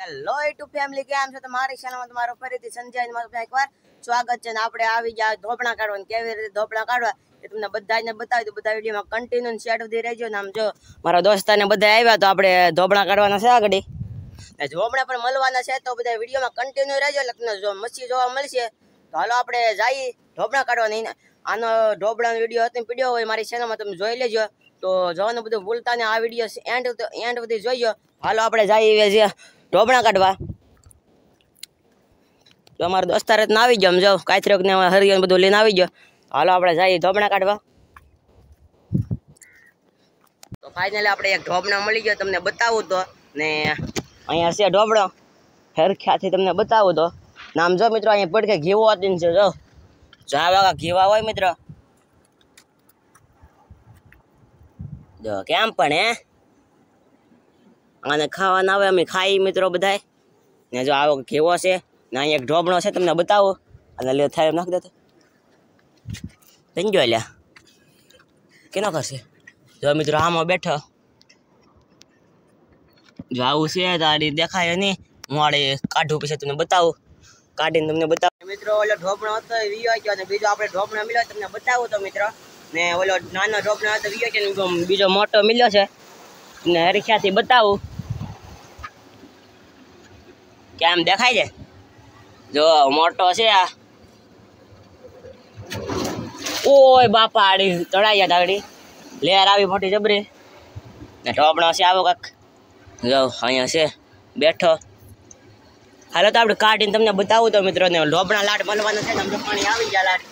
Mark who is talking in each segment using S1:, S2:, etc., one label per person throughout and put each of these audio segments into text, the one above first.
S1: Hello YouTube family, કેમ છો? તમારી ચેનલમાં તમારું ફરીથી સંજયમાં એકવાર સ્વાગત છે. ને આપણે આવી ગયા ધોપણા કાઢવા, કેવી રીતે ધોપણા કાઢવા એ તમને બધાને બતાવી દઉં. બધા વિડીયોમાં કન્ટિન્યુ સેટ સુધી રહેજો. ને આમ જો મારા દોસ્તાને બધા આવ્યા તો આપણે ધોપણા કાઢવાના છે આગળ. ધોપણા પણ મળવાના છે તો બધા વિડીયોમાં કન્ટિન્યુ રહેજો. એટલે તમને જો મચ્છી જોવા મળશે તો હાલો આપણે જઈએ ધોપણા કાઢવા. નહીં આનો ધોપડાનો વિડીયો હતો પીડ્યો હોય મારી ચેનલમાં, તમે જોઈ લેજો. તો જોવાનું બધું ભૂલતા ને, આ વિડીયો એન્ડ સુધી જોઈજો. હાલો આપણે જઈએ છે ધોપણા કાઢવા. તો અમારા દોસ્તાર ના આવી ગયો, જો કાચરોક ને હરિયન બધું લઈને આવી ગયો. હાલો આપણે જઈએ ધોપણા કાઢવા. તો ફાઇનલી આપણે એક ધોપણા મળી ગયો, તમને બતાવું તો. ને અહીંયા છે ધોપડો, હરખ્યાથી તમને બતાવું તો. નામ જો મિત્રો, અહીંયા પડકે ઘીવો હતી છે. જો આવા ઘીવા હોય મિત્રો, જો કેમ પણ આને ખાવાના આવે, અમે ખાઈ મિત્રો બધા. ને જો આવો ઘેવો છે ને અહીંયા એક ઢોબણો છે, તમને બતાવો. અને લે થાય નાખી દેતો સમજો. લ્યા કેનો કરશે? જો મિત્રો આમાં બેઠો, જો આવું છે તારી દેખાય નહીં. હું આડે કાઢું પછી તમને બતાવું, કાઢીને તમને બતાવું. મિત્રો ઓલો ઢોબણો હતો એ વિયો ગયો, અને બીજો આપણે ઢોબણો મળ્યો તમને બતાવું તો મિત્રો. ને ઓલો નાનો ઢોબણો હતો વિયો છે, બીજો મોટો મળ્યો છે, ને હરીખ્યાથી બતાવું કેમ દેખાય છે. જો મોટો છે આ. ઓય બાપા, આડી ચડાઈ ગયા આગળ, લેર આવી મોટી જબરી. ને ઢોબણો છે આવો કાક, જો અહીંયા છે બેઠો. હાલો તો આપણે કાઢીને તમને બતાવું તો મિત્રો. ને ઢોબણા લાડ મળવાના છે, ને પાણી આવી ગયા લાડ.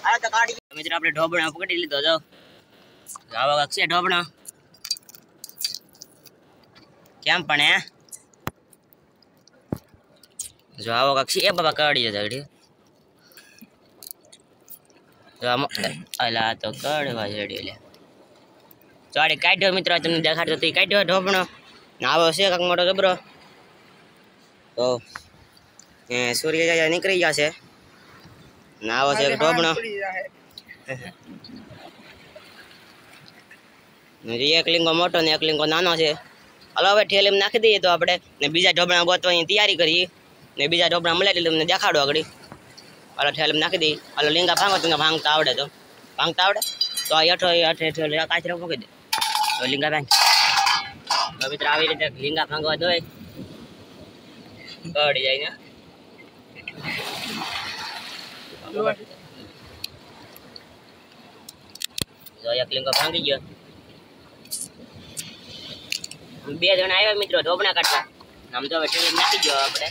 S1: હાલો તો કાઢી મિત્રો, આપણે ઢોબણા પકડી લીધો. જો આવો કાક છે ઢોબણો, કેમ પણ જો આવો કાક છે. એ બાબા કાઢી જતા ઘડી. અલા તો કડવા જડી. લે ચોડી કાઢ્યો મિત્રો, તમને દેખાડતો તો કાઢ્યો ઢોબણો. ને આવો છે કાક મોટો જબરો. તો સૂર્ય નીકળી ગયા છે. ને આવો છે ઢોબણો. એક લીંગો મોટો ને એક લીંગો નાનો છે. હાલો હવે ઠેલીમાં નાખી દઈએ તો આપણે, ને બીજા ઢોબણા ગોતવાની તૈયારી કરીએ. ને બીજા ઢોબણા મળે એટલે તમને દેખાડો આગળ. હાલો ઠેલીમાં નાખી દઈએ. હાલો લીંગા ભાંગો, તમને ભાંગતા આવડે તો ભાંગતા આવડે તો આ હેઠો કાચરો મૂકી દે તો લીંગા ભાંગ. તો મિત્ર આવી રીતે લીંગા ભાંગવા દોય પડી જાય ને. જો એક લીંગો ભાંગી ગયો. બે જણા આવ્યા મિત્રો ઢોબણા કાઢવા. આમ તો હવે ઠેલીમાં નાખી ગયો આપણે.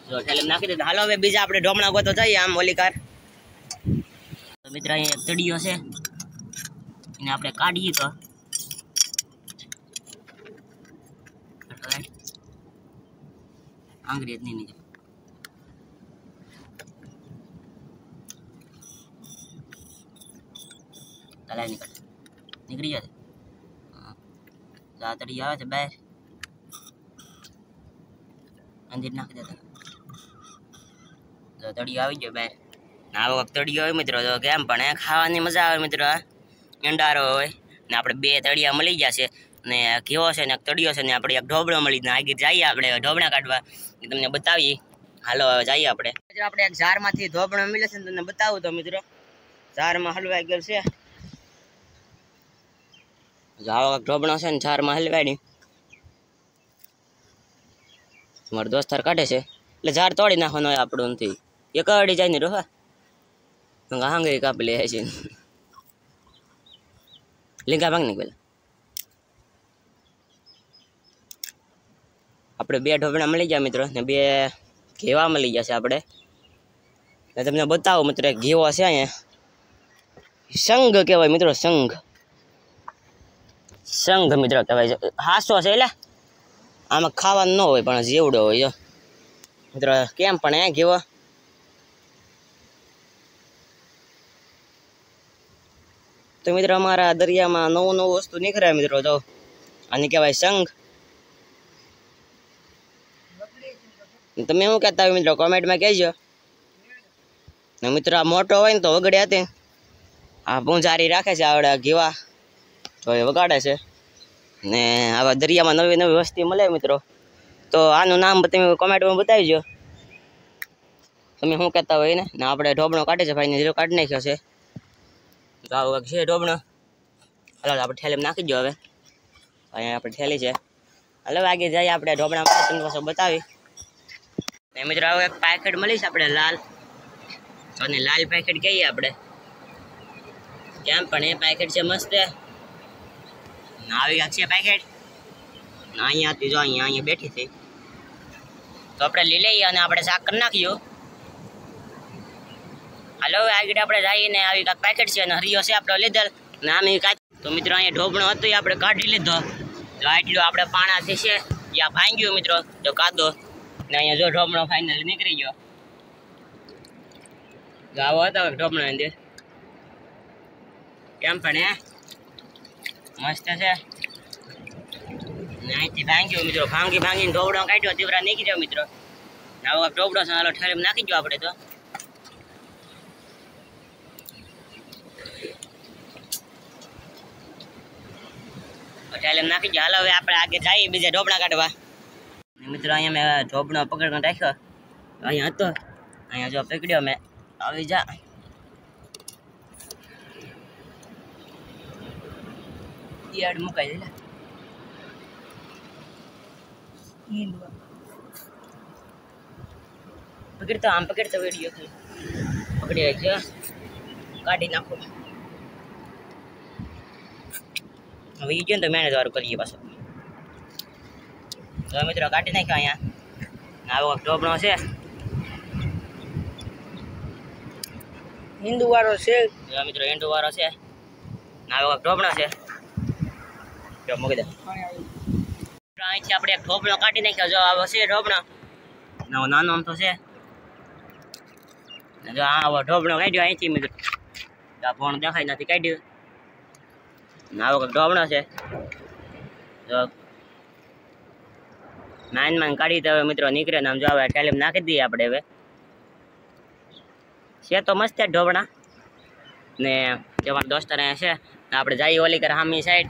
S1: જો ઠેલીમાં નાખી દીધું. હાલો હવે બીજા આપણે ઢોબણા ગોતો જઈએ આમ ઓલી કાર. તો મિત્ર અહીંયા એક તળિયો છે, એને આપણે કાઢીએ તો આંગળી જ નહીં નીકળે. તલાઈ નીકળી જશે. તળી આવે છે બહાર, અંદર નાખી દેતા. જો તળિયો આવી ગયો બહાર. આવો વખત તળિયો હોય મિત્રો, તો કેમ પણ ખાવાની મજા આવે મિત્રો. એંડારો હોય ને આપણે બે તળિયા મળી ગયા છે, ને ઘેવો છે ને એક તળિયો છે, ને આપણે એક ઢોબળો મળી. ને આગળ જઈએ આપણે ઢોબણા કાઢવા, એ તમને બતાવીએ. હાલો હવે જઈએ આપણે. આપણે એક ઝાડમાંથી ધોબણો મળે છે, ને તમને બતાવું તો મિત્રો. ઝાડમાં હલવાઈ ગયેલ છે. આવો ઢોબણો છે ને ઝાડમાં હલવાડી મારો દોસ્તાર કાઢે છે. એટલે ઝાડ તોડી નાખવાનો હોય આપણું નથી, એક અડી જાય ને રોહા હાંગરી કાપી લે છે. લીંગા ભાંગ ને પેલા આપણે બે ઢોબણા મળી ગયા મિત્રો, ને બે ઘેવા મળી ગયા છે આપણે. તમને બતાવો મિત્રો, એક ઘેવો છે અહીંયા, સંઘ કહેવાય મિત્રો. સંઘ મિત્રો કહેવાય. હાસો છે એટલે આમાં ખાવાનું ન હોય પણ જેવડો હોય મિત્રો. કેમ પણ ઘેવો. તો મિત્રો અમારા દરિયામાં નવું વસ્તુ નીકળે મિત્રો. તો આને કહેવાય સંઘ. તમે શું કહેતા હોય મિત્રો કોમેન્ટમાં કહેજો. ને મિત્રો આ મોટો હોય ને તો વગડે હતી, આ પૂંજારી રાખે છે આવડે ઘેવા, તો એ વગાડે છે. ને આવા દરિયામાં નવી નવી વસ્તી મળે મિત્રો, તો આનું નામ તમે કોમેન્ટમાં બતાવીજો, તમે શું કહેતા હોય ને. આપણે ઢોબણો કાઢે છે ભાઈને, જીરો કાઢી નાખ્યો છે. તો આવું છે ઢોબણો. હાલો આપણે ઠેલીમાં નાખી દો. હવે અહીંયા આપણે ઠેલી છે. હાલો આગે જઈએ આપણે ઢોબણામાં, તમને પાછું બતાવી. મિત્રો આવું એક પેકેટ મળીશ આપણે લાલ, અને લાલ પેકેટ કહીએ આપણે કેમ, પણ એ પેકેટ છે મસ્ત. આવી ગયા છે પેકેટ. અહીંયાથી જો અહીંયા બેઠી હતી, તો આપણે લઈ લઈએ અને આપણે શાક કરી નાખ્યું. હાલો આગળ આપણે જઈને આવી કાંક પેકેટ છે અને હરિયો છે આપણો લીધેલ ને આમ કાંઈ. તો મિત્રો અહીંયા ઢોબણો હતો એ આપણે કાઢી લીધો. તો આટલું આપણે પાણાથી છે ત્યાં ભાંગ્યું મિત્રો, તો કાદો ને અહીંયા જો ઢોબણો ફાઇનલ નીકળી ગયો. તો આવો હતો ઢોબણો અંદર કેમ, પણ હે મસ્ત છે. અહીંથી ભાંગ્યો મિત્રો, ભાંગીને ઢોબળો કાઢ્યો, દીવરા નીકળી ગયો મિત્રો. આવો ઢોબળો છે, હાલો ઠેલીમાં નાખી દો આપણે. તો ઠેલીમાં નાખી દો. હાલો હવે આપણે આગે જઈએ બીજા ઢોબળા કાઢવા. મિત્રો અહીંયા મેં ઢોબળો પકડીને રાખ્યો, અહીંયા હતો, અહીંયા જો પકડ્યો મેં. આવી જા યાડ મુકાઈ દે. પકડતો આમ પકડતો વિડીયો ખાલી પકડી રાખ્યો, કાઢી નાખો. હવે એ ગયો ને તો મહેનત વાળું કરીએ પાછું. તો મિત્રો કાઢી નાખ્યો. અહીંયા આવો ઢોબણો છે, હિન્દુ વાળો છે મિત્રો, હિન્દુ વાળો છે. આવો ઢોબણો છે, મૂકી દે. અહીંથી આપણે એક ઢોબણો કાઢી નાખ્યો. જો આવો છે ઢોબણો, નાનો આમ તો છે. જો આવો ઢોબણો કાઢ્યો અહીંથી મિત્રો, ભણ દેખાય નથી, કાઢ્યું. આવો કંઈક ઢોબણો છે. જો નાઈનમાં કાઢી તો મિત્રો નીકળે ને આમ જો હવે ઠેલીમાં નાખી દઈએ આપણે. હવે છે તો મસ્ત જ ઢોબણા ને જવાના દોસ્તાર અહીંયા છે. આપણે જઈએ ઓલી કર હામી સાઈડ,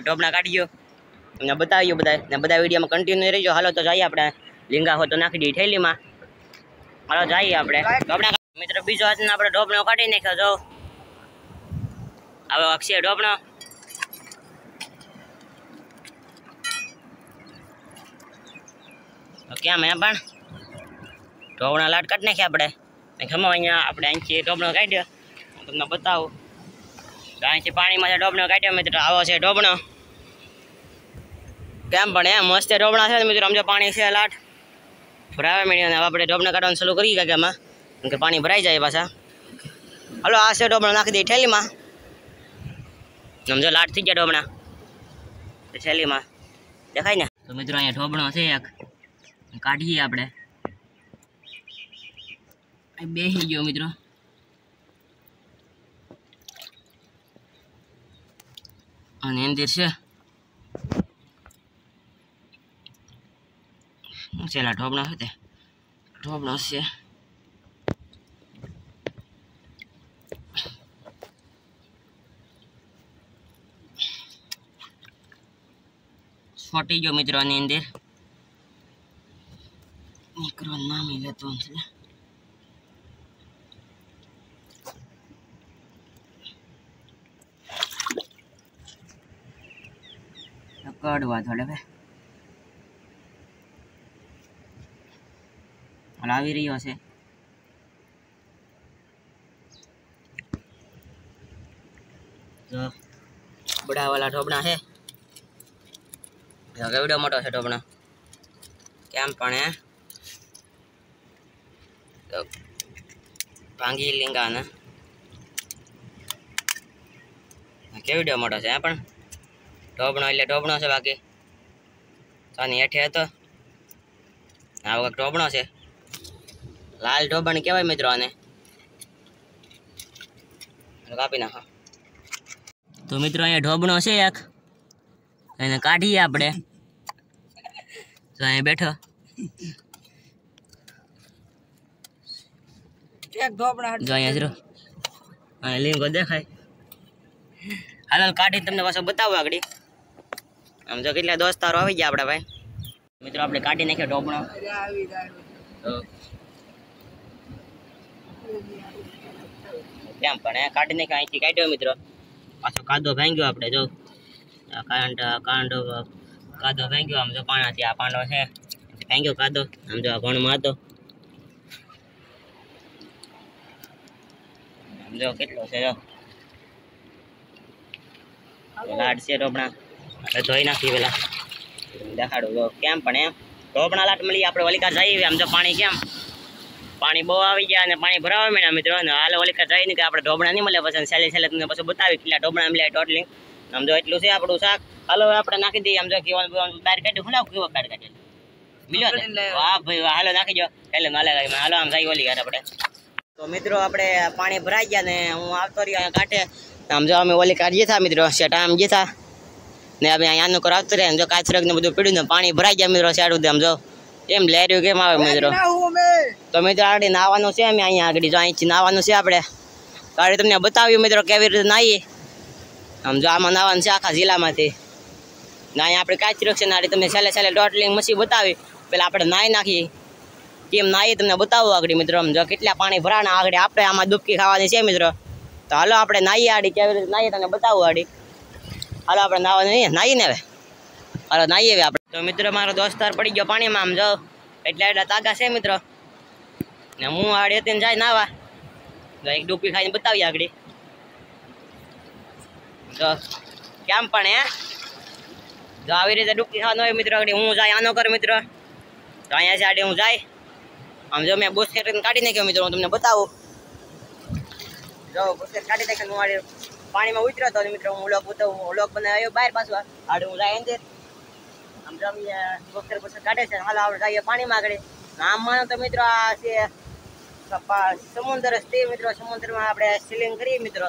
S1: ઢોબણા કાઢ્યો એમને બતાવ્યું બધા ને. બધા વિડીયોમાં કન્ટિન્યુ રહીજો. હાલો તો જઈએ આપણે, લીંગા હોય તો નાખી દઈએ ઠેલીમાં. હાલો જઈએ આપણે ઢોબણા. મિત્રો બીજો હાથને આપણે ઢોબણો કાઢી નાખ્યો. જો હવે અક્ષય ઢોબણો. કેમ હે પણ ઢોબણા લાટ કાઢી નાખ્યા આપણે. ખમો અહીંયા આપણે અહીંથી ઢોબણો કાઢ્યો, તમને બતાવું. અહીંથી પાણીમાં ઢોબણો કાઢ્યો મિત્રો. આવો છે ઢોબણો કેમ, પણ એમ મસ્ત ઢોબણા છે મિત્રો. આમ જો પાણી છે લાટ ભરાવા મળ્યો ને આપણે ઢોબણા કાઢવાનું ચાલુ કરી ગયા એમાં, કે પાણી ભરાઈ જાય પાછા. હાલો આ છે ઢોબણા નાખી દઈએ ઠેલીમાં. સમજો લાટ થઈ ગયા ઢોબણા ઠેલીમાં, દેખાય ને. તો મિત્રો અહીંયા ઢોબણો છે એક, કાઢીએ આપણે. બેસી ગયો મિત્રો. અને અંદર છે છેલ્લા ઢોબણા છે, તે ઢોબણો છે. છોટી ગયો મિત્રો આની અંદર. નીકળવાનું નામ લેતો છે. કડવા થોડે હવે આવી રહ્યો છે. તો બડા વાળા ઢોબણા છે, કેવડો મોટો છે ઢોબણો કેમ, પણ હે તો ભાંગી લીંગા ને કેવડો મોટો છે. પણ ઢોબણો એટલે ઢોબણો છે. બાકી આની હેઠે હતો આ વખત ઢોબણો છે. લાલ ઢોબણ કહેવાય મિત્રો આને. કાપી નાખો. તો મિત્રો અહીંયા ઢોબણો છે એક, એને કાઢીએ આપણે. તો અહીંયા બેઠો એક ઢોબણા જો અહીંયા જરો અહીંયા લીંગો દેખાય. હાલ કાઢીને તમને પાછો બતાવો આગળ. આમ જો કેટલા દોસ્તારો આવી ગયા આપણા ભાઈ. મિત્રો આપણે કાઢી નાખ્યો ઢોબણો કેમ પણ કાઢી નાખ્યો અહીંથી કાઢ્યો મિત્રો પાછો કાદો ભાંગ્યો આપણે જો કાંડો કાદો ભાંગ્યો આમ જો પાણાથી આ પાંડો છે ભાંગ્યો કાદો આમ જો આ ભણમાં હતો આમ જો કેટલો છે જો લાડ છે ઢોબણા આપણે ધોઈ નાખી પેલા દેખાડું જો કેમ પણ એમ ઢોબણા લાટ મળી આપણે વલિકા જઈએ આમ જો પાણી કેમ પાણી બહુ આવી ગયા અને પાણી ભરાવા માંડ્યા મિત્રો ને હાલ વલિકા જઈ ને કે આપણે ઢોબણા નહીં મળે પછી છેલ્લે તમને પછી બતાવી કેટલા ઢોબણા મળ્યા ટોટલી આમ જો એટલું છે આપણું શાક હાલો આપણે નાખી દઈએ આમ જો કેવું બહાર કાઢ્યું ખુલાવ કેવો બહાર કાઢેલું મિલ્યો વાહ ભાઈ હાલો નાખી દો એટલે માલે હાલો આમ જાય ઓલી આપણે તો મિત્રો આપણે પાણી ભરાઈ ગયા ને હું આવતો રહ્યો અહીંયા કાંઠે આમ જો અમે ઓલી કાઢીએ હતા મિત્રો શેટા આમ ગયા ને અમે અહીંયા નું આવતો રહ્યા જો કાચરક ને બધું પીડ્યું ને પાણી ભરાઈ ગયા મિત્રો શેડું આમ જો એમ લહેર્યું કેમ આવે મિત્રો તો મિત્રો આગળ નાવાનું છે અમે અહીંયા આગળ જો અહીંથી નાવાનું છે આપણે ગાડી તમને બતાવ્યું મિત્રો કેવી રીતે નાહીએ આમ જો આમાં નાવાનું છે આખા જિલ્લામાંથી ને અહીંયા આપણે કાચરક છે ને તમને છેલ્લે ટોટલિંગ મશી બતાવી પેલા આપણે નાહી નાખીએ કેમ નાહીએ તમને બતાવું આગળ મિત્રો આમ જો કેટલા પાણી ભરાણા આગળ આપણે આમાં ડૂબકી ખાવાની છે મિત્રો તો હાલો આપણે નાહીએ આડી કેવી રીતે નાહીએ તમને બતાવું આડી હાલો આપણે નાવાનું નાહીએ ને હવે હાલો નાહીએ હવે આપણે તો મિત્રો મારો દોસ્તાર પડી ગયો પાણીમાં આમ જો એટલા તાગા છે મિત્રો ને હું આડે તેને જાય નાવા એક ડૂબકી ખાઈને બતાવીએ આગળ તો કેમ પણ જો આવી રીતે ડૂબકી ખાવાનું હોય મિત્રો આગળ હું જાય આનો કર મિત્રો તો અહીંયા છે આડે હું જાય આમ જો મેં બોસ્કેટ કાઢી નાખ્યો મિત્રો હું તમને બતાવું જો બોસ્કેટ કાઢી નાખ્યો હું આડે પાણીમાં ઉતર્યો હતો મિત્રો હું વ્લોગ બનાવ્યો બહાર પાછું આડે હું જાય અંદર આમ જો બોસ્કેટ કાઢે છે હાલ આપણે જઈએ પાણીમાં આગળ આમ માનો તો મિત્રો આ છે સમુદ્ર છે મિત્રો સમુદ્રમાં આપણે સ્વિમિંગ કરીએ મિત્રો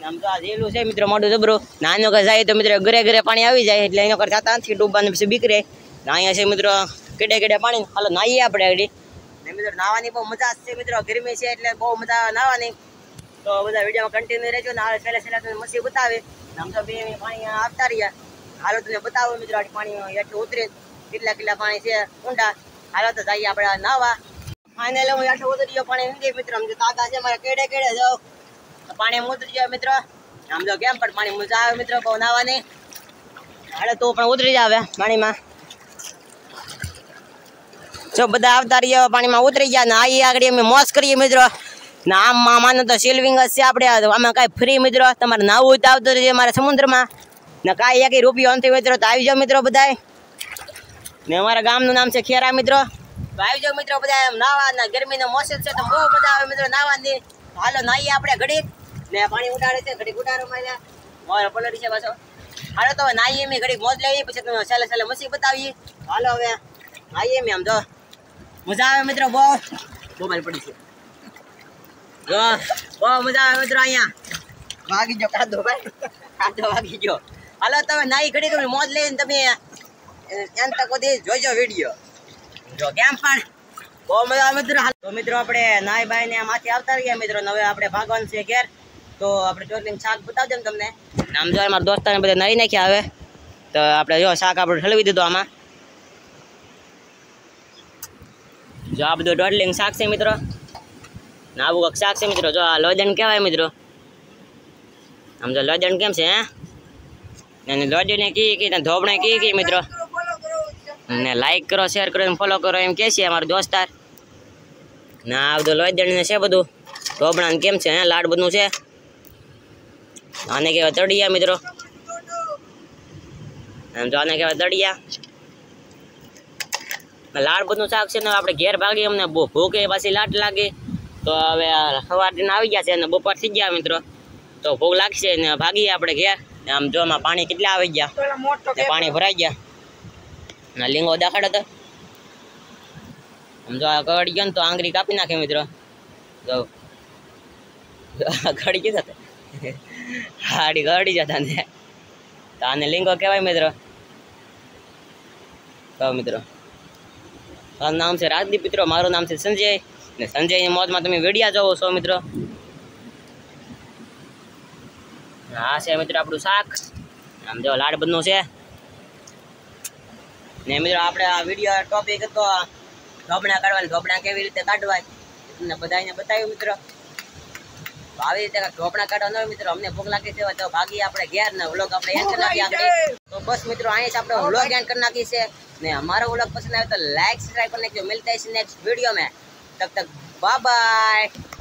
S1: આમ તો આ જેલું છે મિત્રો મોટું જબરું નાનો કે જાય તો મિત્રો ઘરે પાણી આવી જાય એટલે એનો કરતા ત્યાંથી ડૂબવાનું પછી બીકરે અહીંયા છે મિત્રો કેડે પાણી હાલો નાહીએ આપણે આગળ ને મિત્રો નાવાની બહુ મજા છે મિત્રો ગરમી છે એટલે બહુ મજા નાવાની તો બધા વિડીયોમાં કન્ટિન્યુ રહેજો ને હાલ છેલ્લે તમને મસી બતાવે આમ તો બે પાણી આવતા રહ્યા હાલો તમને બતાવો મિત્રો પાણી એટલું ઉતરે કેટલા પાણી છે ઊંડા હાલો તો જઈએ આપણે નાવા ફાઇનલ હું એટલું ઉતરી ગયો પાણી નથી મિત્રો આમ તાગા છે મારા કેડે જાઓ પાણી ઉતરી જાય મિત્રો આમ જો કેમ પણ પાણી મજા આવે મિત્રો બહુ નાવાની હાલે તો પણ ઉતરી જાવે પાણીમાં જો બધા આવતા રહ્યા પાણીમાં ઉતરી ગયા ને આ આગળ અમે મોજ કરીએ મિત્રો ને આમ માનો તો સિલ્વિંગ જ છે આપણે આમાં કાંઈ ફ્રી મિત્રો તમારે નાવું તો આવતું રહીએ મારા સમુદ્રમાં ને કાંઈ એક રૂપિયો નથી મિત્રો તો આવી જાઓ મિત્રો બધાય ને અમારા ગામનું નામ છે ખેરા મિત્રો તો આવી જાઓ મિત્રો બધા નાવા ને ગરમીનો મોસમ છે તો બહુ મજા આવે મિત્રો નાવાની હાલો નાહીએ આપણે ઘડીક ને પાણી ઉડાડે છે ઘડીક ઉડાડો માર્યા મોર પલળી છે પાછો હાલો તો હવે નાહીએ મેં ઘડીક મોજ લઈએ પછી તમે છેલ્લે મસી બતાવીએ હાલો હવે નાહીએ મેં આમ તો મજા આવે મિત્રો બહુ મોબાઈલ પડી છે જો બહુ મજા આવે મિત્રો અહીંયા વાગી ગયો કાદો ભાઈ કાદો વાગી ગયો હાલો તમે નાહી ઘડીક મોજ લઈને તમે એમ તક સુધી જોઈજો વિડીયો જો કેમ પણ બહુ મજા આવે મિત્રો તો મિત્રો આપણે નાઈ બાઈ ને માથે આવતા રહ્યા મિત્રો હવે આપણે ભાગવાનું છે ઘેર તો આપણે ચોટલીને શાક બતાવી દઉં તમને આમ જો મારા દોસ્તાને બધા નાહી નાખ્યા હવે તો આપણે જો શાક આપણે ઠલવી દીધું આમાં જો આ બધું ડોડલિંગ શાક છે મિત્રો ને આવું કંઈક શાક છે મિત્રો જો આ લોદણ કહેવાય મિત્રો આમ જો લોદણ કેમ છે હે લોદીને કી ધોબણે કી મિત્રો ને લાઈક કરો શેર કરો અને ફોલો કરો એમ કહે છે અમારો દોસ્તાર ને આ બધું લોદણ છે બધું ધોબણાને કેમ છે હે લાડ બધું છે આને કહેવાય તળિયા મિત્રો એમ જો આને કહેવાય તળિયા લાડ બધું શાક છે ને આપણે ઘેર ભાગીએ અમને ભૂખે પાછી લાટ લાગે તો હવે સવારથી આવી ગયા છે અને બપોર થઈ ગયા મિત્રો તો ભૂખ લાગશે ને ભાગીએ આપણે ઘેર આમ જો આમાં પાણી કેટલા આવી ગયા પાણી ભરાઈ ગયા ના લીંગો દેખાડો તો આમ જો આ કડી ગયો ને તો આંગળી કાપી નાખે મિત્રો જો કડી કીધા હાડી કડી જતા ને તો આને લીંગો કહેવાય મિત્રો તો મિત્રો મારું નામ છે રાજદીપ મિત્રો મારું નામ છે સંજય ને સંજયની મોજમાં તમે વિડીયા જોવો છો મિત્રો આ છે મિત્રો આપણું શાક આમ જો લાડ બધું છે ને મિત્રો આપણે આ વિડીયો ટોપિક હતો ઢોબણા કાઢવાના, ઢોબણા કેવી રીતે કાઢવા તમને બધાને બતાવ્યું મિત્રો. તો આવી રીતે ઢોબણા કાઢવા ન હોય મિત્રો, અમને ભૂખ લાગી છે તો ભાગી આપણે ઘેર ને વ્લોગ આપણે એન્ડ કરી નાખી આગળ. તો બસ મિત્રો અહીં આપણે વ્લોગ એન્ડ કરી નાખી છે ને અમારો વ્લોગ પસંદ આવે તો લાઈક સબસ્ક્રાઇબ કરી નાખજો. મિલતા है नेक्स्ट वीडियो में, तब तक बाय बाय.